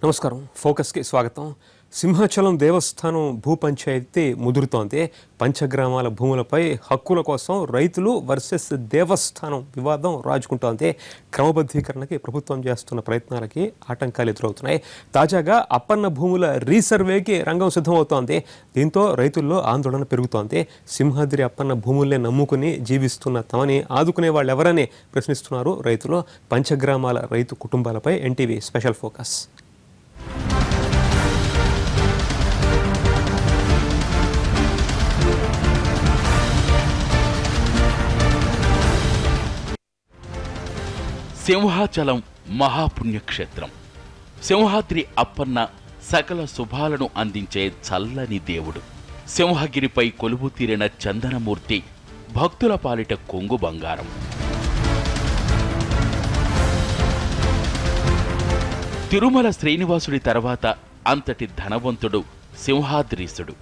నమస్కారం. ఫోకస్కి స్వాగతం. సింహాచలం దేవస్థానం భూ పంచాయతీ ముదురుతోంది. పంచగ్రామాల భూములపై హక్కుల కోసం రైతులు వర్సెస్ దేవస్థానం వివాదం రాజుకుంటోంది. క్రమబద్ధీకరణకి ప్రభుత్వం చేస్తున్న ప్రయత్నాలకి ఆటంకాలు ఎదురవుతున్నాయి. తాజాగా అప్పన్న భూముల రీసర్వేకి రంగం సిద్ధమవుతోంది. దీంతో రైతుల్లో ఆందోళన పెరుగుతోంది. సింహాద్రి అప్పన్న భూముల్ని నమ్ముకుని జీవిస్తున్న తమని ఆదుకునే వాళ్ళు ఎవరని ప్రశ్నిస్తున్నారు రైతులు. పంచగ్రామాల రైతు కుటుంబాలపై ఎన్టీవీ స్పెషల్ ఫోకస్. సింహాచలం మహాపుణ్యక్షేత్రం. సింహాద్రి అప్పన్న సకల శుభాలను అందించే చల్లని దేవుడు. సింహగిరిపై కొలువు తీరిన చందనమూర్తి భక్తుల పాలిట కొంగు బంగారం. తిరుమల శ్రీనివాసుడి తర్వాత అంతటి ధనవంతుడు సింహాద్రీసుడు.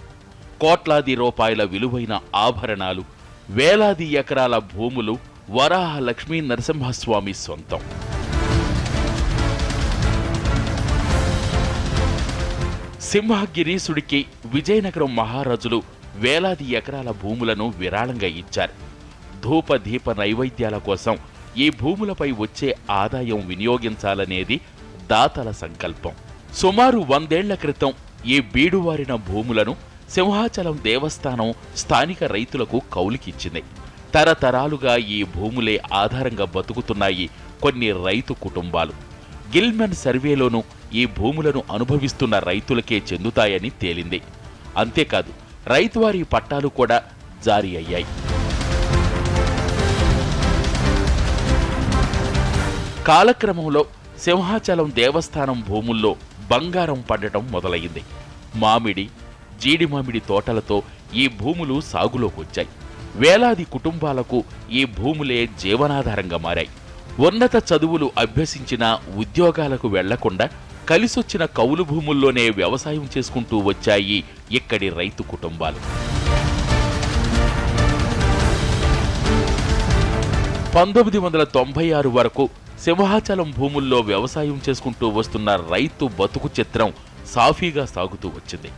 కోట్లాది రూపాయల విలువైన ఆభరణాలు, వేలాది ఎకరాల భూములు వరాహ లక్ష్మీ నరసింహస్వామి సొంతం. సింహగిరీసుడికి విజయనగరం మహారాజులు వేలాది ఎకరాల భూములను విరాళంగా ఇచ్చారు. ధూపదీప నైవేద్యాల కోసం ఈ భూములపై వచ్చే ఆదాయం వినియోగించాలనేది దాతల సంకల్పం. సుమారు 100 ఏళ్ల క్రితం ఈ బీడువారిన భూములను సింహాచలం దేవస్థానం స్థానిక రైతులకు కౌలుకిచ్చింది. తరతరాలుగా ఈ భూములే ఆధారంగా బతుకుతున్నాయి కొన్ని రైతు కుటుంబాలు. గిల్మెన్ సర్వేలోనూ ఈ భూములను అనుభవిస్తున్న రైతులకే చెందుతాయని తేలింది. అంతేకాదు, రైతువారీ పట్టాలు కూడా జారీ అయ్యాయి. కాలక్రమంలో సింహాచలం దేవస్థానం భూముల్లో బంగారం పండటం మొదలయ్యింది. మామిడి, జీడి మామిడి తోటలతో ఈ భూములు సాగులోకొచ్చాయి. వేలాది కుటుంబాలకు ఈ భూములే జీవనాధారంగా మారాయి. ఉన్నత చదువులు అభ్యసించిన ఉద్యోగాలకు వెళ్లకుండా కలిసొచ్చిన కౌలు భూముల్లోనే వ్యవసాయం చేసుకుంటూ వచ్చాయి ఇక్కడి రైతు కుటుంబాలు. 1996 వరకు సింహాచలం భూముల్లో వ్యవసాయం చేసుకుంటూ వస్తున్న రైతు బతుకు చిత్రం సాఫీగా సాగుతూ వచ్చింది.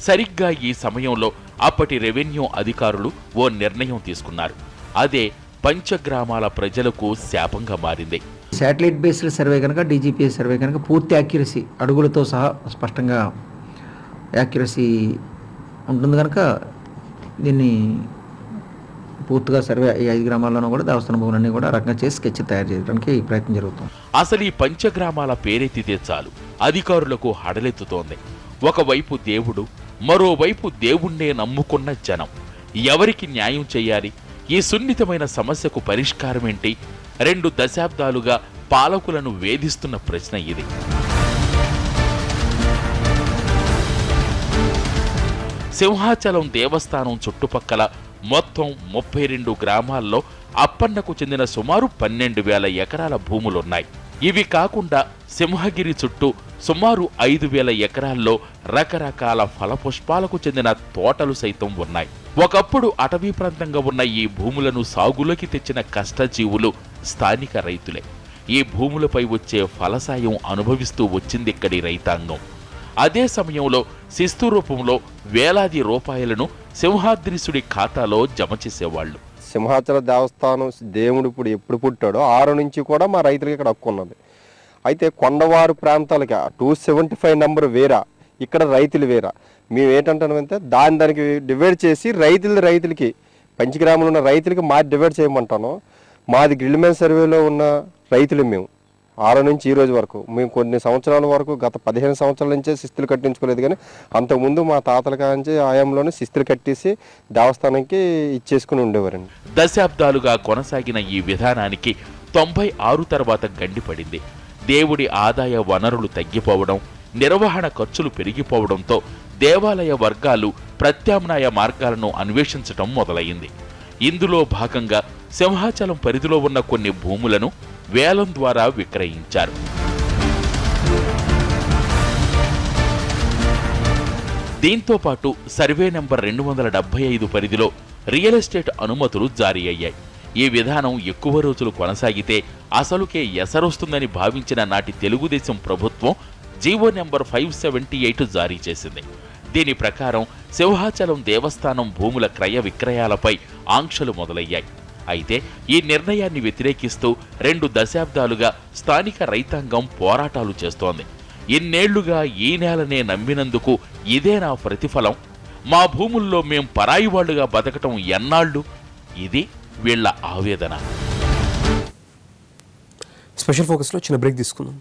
సరిగ్గా ఈ సమయంలో అప్పటి రెవెన్యూ అధికారులు ఓ నిర్ణయం తీసుకున్నారు. అదే పంచగ్రామాల ప్రజలకు శాపంగా మారింది. శాటిలైట్ బేస్డ్ సర్వే కనుక, డీజీపీఎస్ సర్వే కనుక పూర్తి యాక్యురసీ, అడుగులతో సహా స్పష్టంగా యాక్యురసీ ఉంటుంది కనుక దీన్ని పూర్తిగా సర్వే ఈ 5 గ్రామాల్లోనూ కూడా దేవస్థాన భూములన్నీ కూడా రకంగా చేసి స్కెచ్ తయారు చేయడానికి ప్రయత్నం జరుగుతుంది. అసలు ఈ పంచగ్రామాల పేరెత్తితే చాలు అధికారులకు హడలెత్తుతోంది. ఒకవైపు దేవుడు, మరోవైపు దేవుణ్ణే నమ్ముకున్న జనం. ఎవరికి న్యాయం చేయాలి? ఈ సున్నితమైన సమస్యకు పరిష్కారమేంటి? 2 దశాబ్దాలుగా పాలకులను వేధిస్తున్న ప్రశ్న ఇది. సింహాచలం దేవస్థానం చుట్టుపక్కల మొత్తం 32 గ్రామాల్లో అప్పన్నకు చెందిన సుమారు 12,000 ఎకరాల భూములున్నాయి. ఇవి కాకుండా సింహగిరి చుట్టూ సుమారు 5,000 ఎకరాల్లో రకరకాల ఫలపుష్పాలకు చెందిన తోటలు సైతం ఉన్నాయి. ఒకప్పుడు అటవీ ప్రాంతంగా ఉన్న ఈ భూములను సాగులోకి తెచ్చిన కష్టజీవులు స్థానిక రైతులే. ఈ భూములపై వచ్చే ఫలసాయం అనుభవిస్తూ వచ్చిందిక్కడి రైతాంగం. అదే సమయంలో శిస్తు రూపంలో వేలాది రూపాయలను సింహాద్రీసుడి ఖాతాలో జమ చేసేవాళ్లు. సింహాచల దేవస్థానం దేవుడు ఎప్పుడు పుట్టాడో 6 నుంచి కూడా మా రైతులకి ఇక్కడ హక్కు ఉన్నది. అయితే కొండవారు ప్రాంతాలకి 275 నెంబర్ వేరా, ఇక్కడ రైతులు వేరా. మేము ఏంటంటామంటే దానికి డివైడ్ చేసి రైతులకి పంచగ్రామంలో ఉన్న రైతులకి మాది డివైడ్ చేయమంటాను. మాది గిల్మెన్ సర్వేలో ఉన్న రైతులు మేము 6 నుంచి ఈ రోజు వరకు మేము కొన్ని సంవత్సరాల వరకు గత 15 సంవత్సరాల నుంచే శిస్తులు కట్టించుకోలేదు. కానీ అంతకుముందు మా తాతల కాంచి ఆయంలోనే శిస్తులు కట్టేసి దేవస్థానానికి ఇచ్చేసుకుని ఉండేవారండి. దశాబ్దాలుగా కొనసాగిన ఈ విధానానికి 96 తర్వాత గండిపడింది. దేవుడి ఆదాయ వనరులు తగ్గిపోవడం, నిర్వహణ ఖర్చులు పెరిగిపోవడంతో దేవాలయ వర్గాలు ప్రత్యామ్నాయ మార్గాలను అన్వేషించడం మొదలయ్యింది. ఇందులో భాగంగా సింహాచలం పరిధిలో ఉన్న కొన్ని భూములను వేలం ద్వారా విక్రయించారు. దీంతో పాటు సర్వే నంబర్ 275 పరిధిలో రియల్ ఎస్టేట్ అనుమతులు జారీ అయ్యాయి. ఈ విధానం ఎక్కువ రోజులు కొనసాగితే అసలుకే ఎసరొస్తుందని భావించిన నాటి తెలుగుదేశం ప్రభుత్వం జీవో నెంబర్ 578 జారీ చేసింది. దీని ప్రకారం సింహాచలం దేవస్థానం భూముల క్రయ విక్రయాలపై ఆంక్షలు మొదలయ్యాయి. అయితే ఈ నిర్ణయాన్ని వ్యతిరేకిస్తూ 2 దశాబ్దాలుగా స్థానిక రైతాంగం పోరాటాలు చేస్తోంది. ఇన్నేళ్లుగా ఈ నేలనే నమ్మినందుకు ఇదే నా ప్రతిఫలం, మా భూముల్లో మేం పరాయి వాళ్లుగా బతకటం ఎన్నాళ్ళు, ఇది వీళ్ల ఆవేదన. స్పెషల్ ఫోకస్లో చిన్న బ్రేక్ తీసుకుందాం.